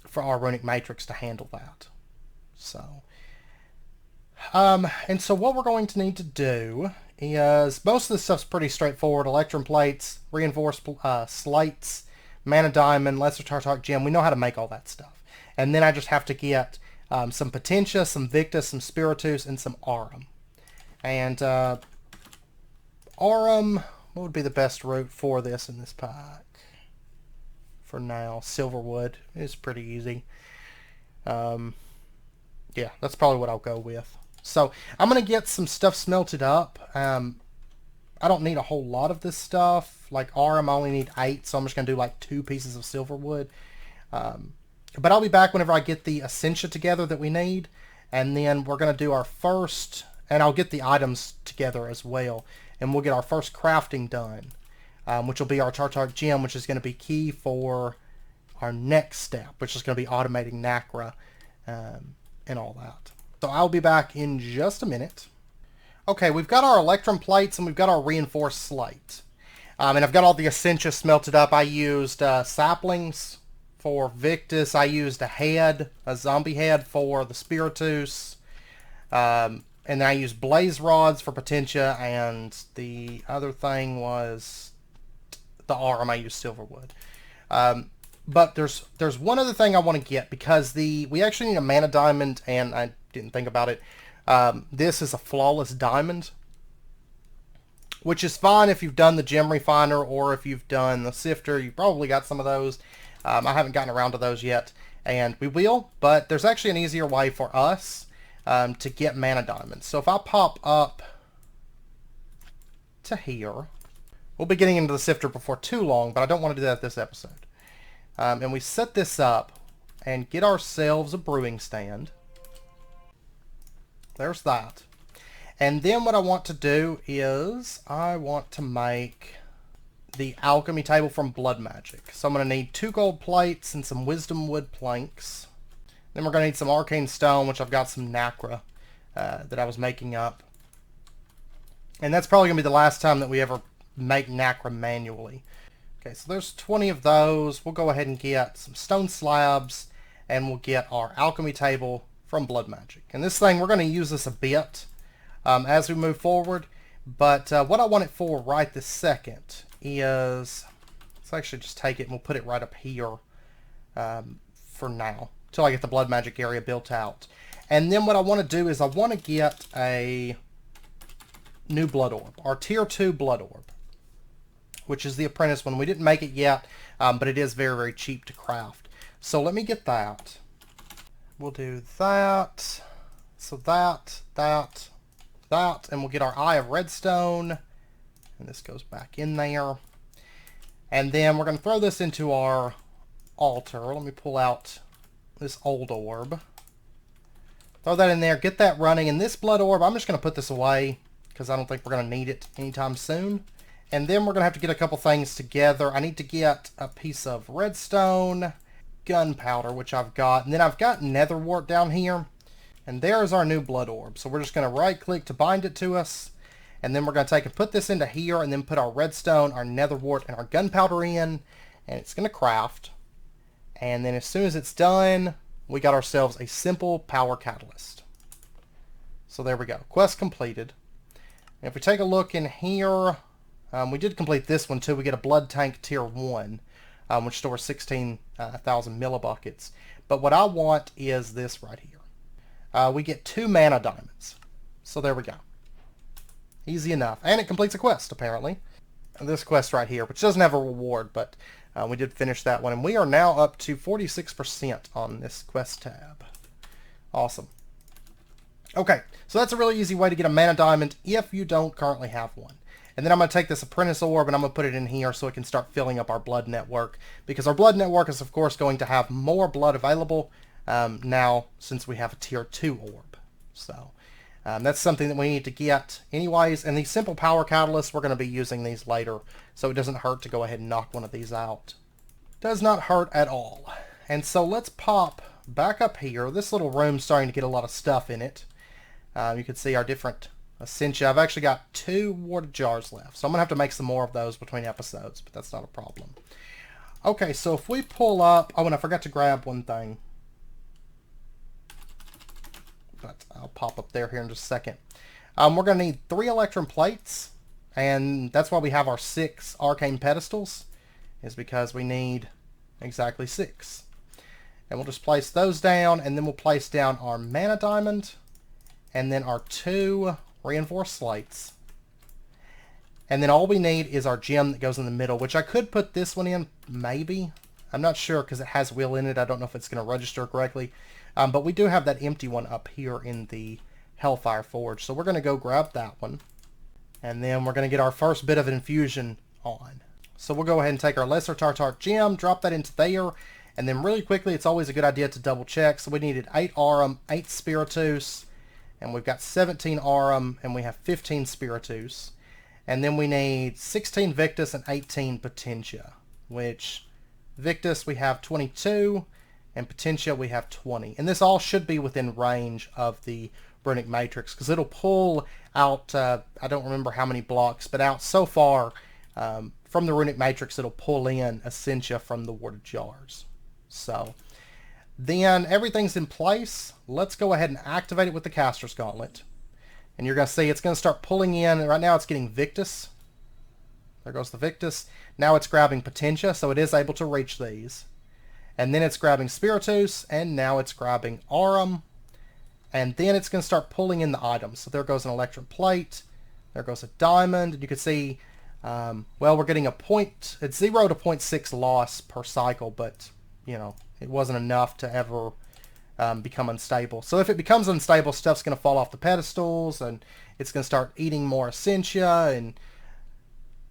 for our runic matrix to handle that. So, and so what we're going to need to do is, most of this stuff's pretty straightforward. Electrum plates, reinforced slates, mana diamond, lesser tartaric gem. We know how to make all that stuff. And then I just have to get some potentia, some victus, some spiritus, and some aurum. And aurum, what would be the best route for this in this pack? For now, silverwood is pretty easy. Yeah, that's probably what I'll go with. So I'm going to get some stuff smelted up. I don't need a whole lot of this stuff. Like aurum, I only need 8, so I'm just going to do like 2 pieces of silverwood. But I'll be back whenever I get the essentia together that we need. And then we're going to do our first, and I'll get the items together as well. And we'll get our first crafting done, which will be our tartaric gem, which is going to be key for our next step, which is going to be automating Nacra and all that. So I'll be back in just a minute. Okay, we've got our electrum plates and we've got our reinforced slate. And I've got all the essentia smelted up. I used saplings for Victus. I used a zombie head for the Spiritus. And then I used blaze rods for potentia, and the other thing was the aurum. I used silverwood. But there's one other thing I want to get, because we actually need a mana diamond, and I didn't think about it. This is a flawless diamond, which is fine if you've done the gem refiner or if you've done the sifter. You probably got some of those. I haven't gotten around to those yet, and we will, but there's actually an easier way for us to get mana diamonds. So if I pop up to here, we'll be getting into the sifter before too long, but I don't want to do that this episode. And we set this up and get ourselves a brewing stand. There's that. And then what I want to do is I want to make the alchemy table from blood magic. So I'm going to need 2 gold plates and some wisdom wood planks. Then we're going to need some arcane stone, which I've got some Nacra that I was making up. And that's probably going to be the last time that we ever make Nacra manually. Okay, so there's 20 of those. We'll go ahead and get some stone slabs, and we'll get our alchemy table from blood magic. And this thing, we're going to use this a bit as we move forward. But what I want it for right this second is, let's actually just take it and we'll put it right up here for now, until I get the blood magic area built out. And then what I want to do is I want to get a new blood orb, our tier 2 blood orb, which is the apprentice one. We didn't make it yet, but it is very, very cheap to craft. So let me get that. We'll do that. So that, and we'll get our Eye of Redstone. And this goes back in there. And then we're going to throw this into our altar. Let me pull out this old orb. Throw that in there, get that running. And this blood orb, I'm just going to put this away because I don't think we're going to need it anytime soon. And then we're going to have to get a couple things together. I need to get a piece of redstone, gunpowder, which I've got. And then I've got nether wart down here. And there's our new blood orb. So we're just going to right click to bind it to us. And then we're going to take and put this into here and then put our redstone, our nether wart, and our gunpowder in. And it's going to craft. And then as soon as it's done, we got ourselves a simple power catalyst. So there we go. Quest completed. And if we take a look in here, We did complete this one too. We get a blood tank tier 1, which stores 16,000 millibuckets. But what I want is this right here. We get 2 mana diamonds. So there we go. Easy enough. And it completes a quest, apparently. And this quest right here, which doesn't have a reward, but we did finish that one. And we are now up to 46% on this quest tab. Awesome. Okay, so that's a really easy way to get a mana diamond if you don't currently have one. And then I'm going to take this apprentice orb and I'm going to put it in here so it can start filling up our blood network. Because our blood network is, of course, going to have more blood available now since we have a tier 2 orb. So that's something that we need to get anyways. And these simple power catalysts, we're going to be using these later. So it doesn't hurt to go ahead and knock one of these out. Does not hurt at all. And so let's pop back up here. This little room's starting to get a lot of stuff in it. You can see our different essentia. I've actually got 2 water jars left. So I'm going to have to make some more of those between episodes, but that's not a problem. Okay, so if we pull up... Oh, and I forgot to grab one thing. But I'll pop up there here in just a second. We're going to need 3 electrum plates. And that's why we have our 6 arcane pedestals. Is because we need exactly 6. And we'll just place those down. And then we'll place down our mana diamond. And then our 2 reinforced slates. And then all we need is our gem that goes in the middle, which I could put this one in, maybe. I'm not sure because it has wheel in it. I don't know if it's going to register correctly. But we do have that empty one up here in the Hellfire Forge. So we're going to go grab that one. And then we're going to get our first bit of infusion on. So we'll go ahead and take our Lesser Tartaric Gem, drop that into there. And then really quickly, it's always a good idea to double check. So we needed 8 Aurum, 8 Spiritus. And we've got 17 Aurum, and we have 15 Spiritus. And then we need 16 Victus and 18 Potentia, which Victus we have 22, and Potentia we have 20. And this all should be within range of the runic matrix, because it'll pull out, I don't remember how many blocks, but out so far from the runic matrix, it'll pull in essentia from the water jars. So... then everything's in place. Let's go ahead and activate it with the Caster's Gauntlet. And you're going to see it's going to start pulling in. Right now it's getting Victus. There goes the Victus. Now it's grabbing Potentia, so it is able to reach these. And then it's grabbing Spiritus, and now it's grabbing Aurum. And then it's going to start pulling in the items. So there goes an electrum plate. There goes a diamond. And you can see, well, we're getting a point. It's 0 to 0.6 loss per cycle, but, you know, it wasn't enough to ever become unstable. So if it becomes unstable, stuff's going to fall off the pedestals, and it's going to start eating more essentia, and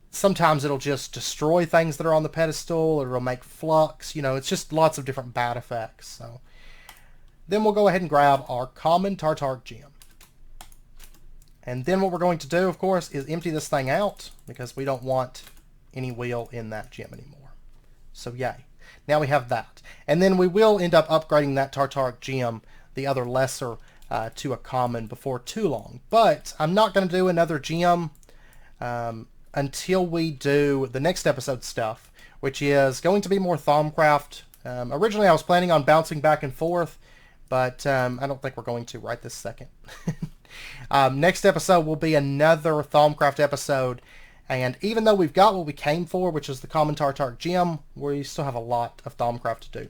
sometimes it'll just destroy things that are on the pedestal, or it'll make flux. You know, it's just lots of different bad effects. So then we'll go ahead and grab our common Tartaric Gem. And then what we're going to do, of course, is empty this thing out, because we don't want any wheel in that gem anymore. So yay. Now we have that. And then we will end up upgrading that Tartaric Gem, the other lesser, to a common before too long. But I'm not going to do another gem until we do the next episode stuff, which is going to be more Thaumcraft. Originally I was planning on bouncing back and forth, but I don't think we're going to right this second. Next episode will be another Thaumcraft episode. And even though we've got what we came for, which is the common Tartaric Gem, we still have a lot of Thaumcraft to do.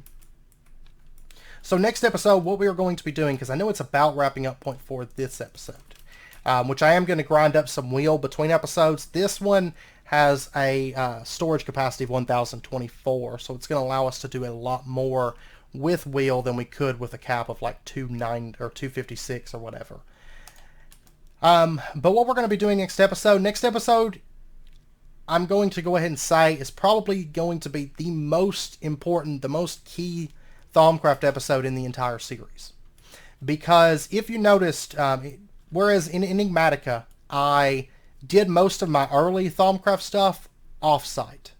So next episode, what we are going to be doing, because I know it's about wrapping up point 4 this episode, which I am going to grind up some wheel between episodes. This one has a storage capacity of 1024, so it's going to allow us to do a lot more with wheel than we could with a cap of like 290 or 256 or whatever. But what we're going to be doing next episode, I'm going to go ahead and say is probably going to be the most important, the most key Thaumcraft episode in the entire series. Because if you noticed, whereas in Enigmatica, I did most of my early Thaumcraft stuff off-site.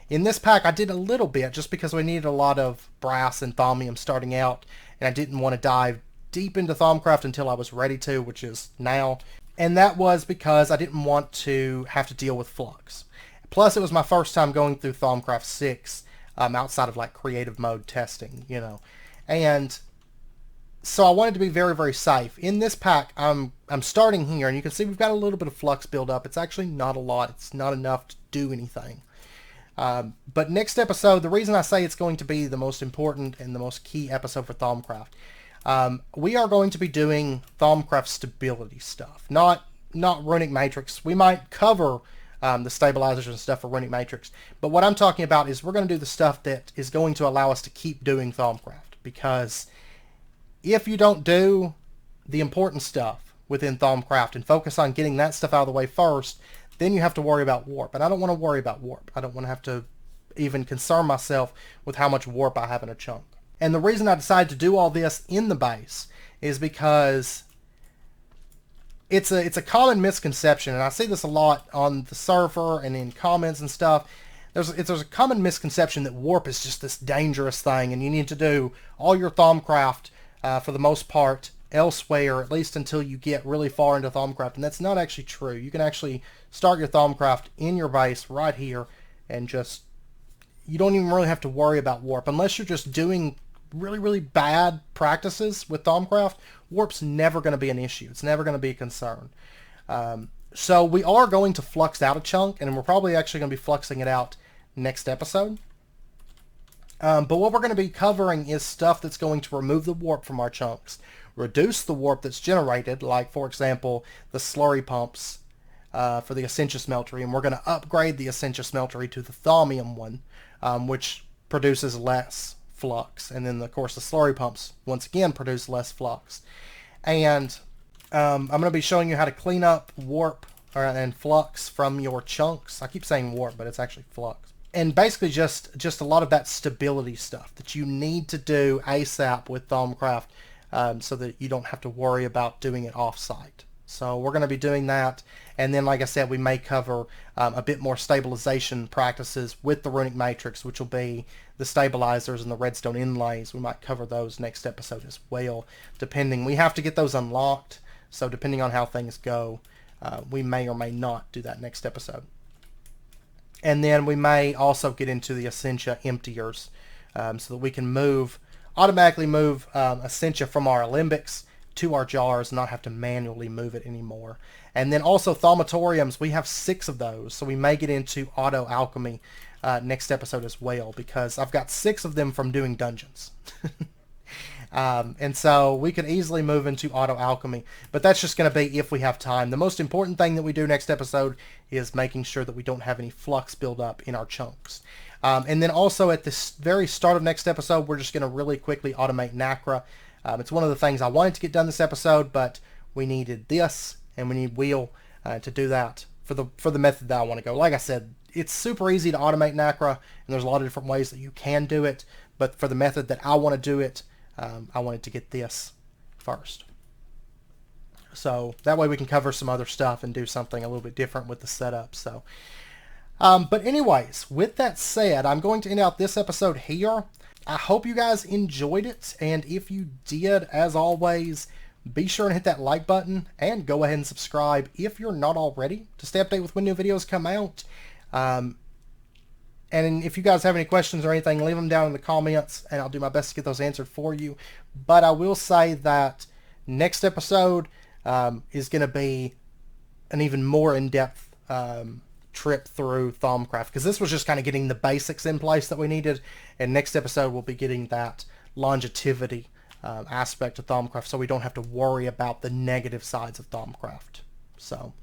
In this pack, I did a little bit just because we needed a lot of brass and thaumium starting out, and I didn't want to dive deep into Thaumcraft until I was ready to, which is now. And that was because I didn't want to have to deal with flux. Plus, it was my first time going through Thaumcraft 6 outside of like creative mode testing, you know. And So I wanted to be very, very safe. In this pack, I'm starting here, and you can see we've got a little bit of flux build up. It's actually not a lot. It's not enough to do anything. But next episode, the reason I say it's going to be the most important and the most key episode for Thaumcraft, we are going to be doing Thaumcraft stability stuff, not runic matrix. We might cover the stabilizers and stuff for runic matrix, but what I'm talking about is we're going to do the stuff that is going to allow us to keep doing Thaumcraft, because if you don't do the important stuff within Thaumcraft and focus on getting that stuff out of the way first, then you have to worry about warp. And I don't want to worry about warp. I don't want to have to even concern myself with how much warp I have in a chunk. And the reason I decided to do all this in the base is because it's a common misconception, and I see this a lot on the server and in comments and stuff. There's a common misconception that warp is just this dangerous thing, and you need to do all your Thaumcraft for the most part elsewhere, at least until you get really far into Thaumcraft. And that's not actually true. You can actually start your Thaumcraft in your base right here, and just, you don't even really have to worry about warp unless you're just doing really, really bad practices with Thaumcraft. Warp's never going to be an issue. It's never going to be a concern. So we are going to flux out a chunk, and we're probably actually going to be fluxing it out next episode. But what we're going to be covering is stuff that's going to remove the warp from our chunks, reduce the warp that's generated, like, for example, the slurry pumps for the essentia smeltery, and we're going to upgrade the essentia smeltery to the thaumium one, which produces less flux. And then, of course, the slurry pumps, once again, produce less flux. And I'm going to be showing you how to clean up warp and flux from your chunks. I keep saying warp, but it's actually flux. And basically just a lot of that stability stuff that you need to do ASAP with Thaumcraft, so that you don't have to worry about doing it off-site. So we're going to be doing that, and then, like I said, we may cover a bit more stabilization practices with the runic matrix, which will be the stabilizers and the redstone inlays. We might cover those next episode as well, depending. We have to get those unlocked, so depending on how things go, we may or may not do that next episode. And then we may also get into the essentia emptiers, so that we can automatically move essentia from our alembics to our jars and not have to manually move it anymore. And then also thaumatoriums, we have 6 of those, so we may get into auto alchemy next episode as well, because I've got 6 of them from doing dungeons. And so we could easily move into auto alchemy, but that's just going to be if we have time. The most important thing that we do next episode is making sure that we don't have any flux build up in our chunks. And then also at the very start of next episode, we're just going to really quickly automate Nacra. It's one of the things I wanted to get done this episode, but we needed this, and we need Wheel to do that for the method that I want to go. Like I said, it's super easy to automate Nacra, and there's a lot of different ways that you can do it, but for the method that I want to do it, I wanted to get this first. So that way we can cover some other stuff and do something a little bit different with the setup. So, but anyways, with that said, I'm going to end out this episode here. I hope you guys enjoyed it, and if you did, as always, be sure and hit that like button and go ahead and subscribe if you're not already to stay updated with when new videos come out. And if you guys have any questions or anything, leave them down in the comments, and I'll do my best to get those answered for you. But I will say that next episode is going to be an even more in-depth trip through Thaumcraft, because this was just kind of getting the basics in place that we needed, and next episode we'll be getting that longevity aspect of Thaumcraft, so we don't have to worry about the negative sides of Thaumcraft. So,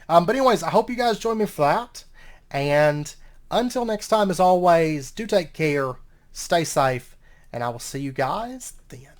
but anyways, I hope you guys join me for that. And until next time, as always, do take care, stay safe, and I will see you guys then.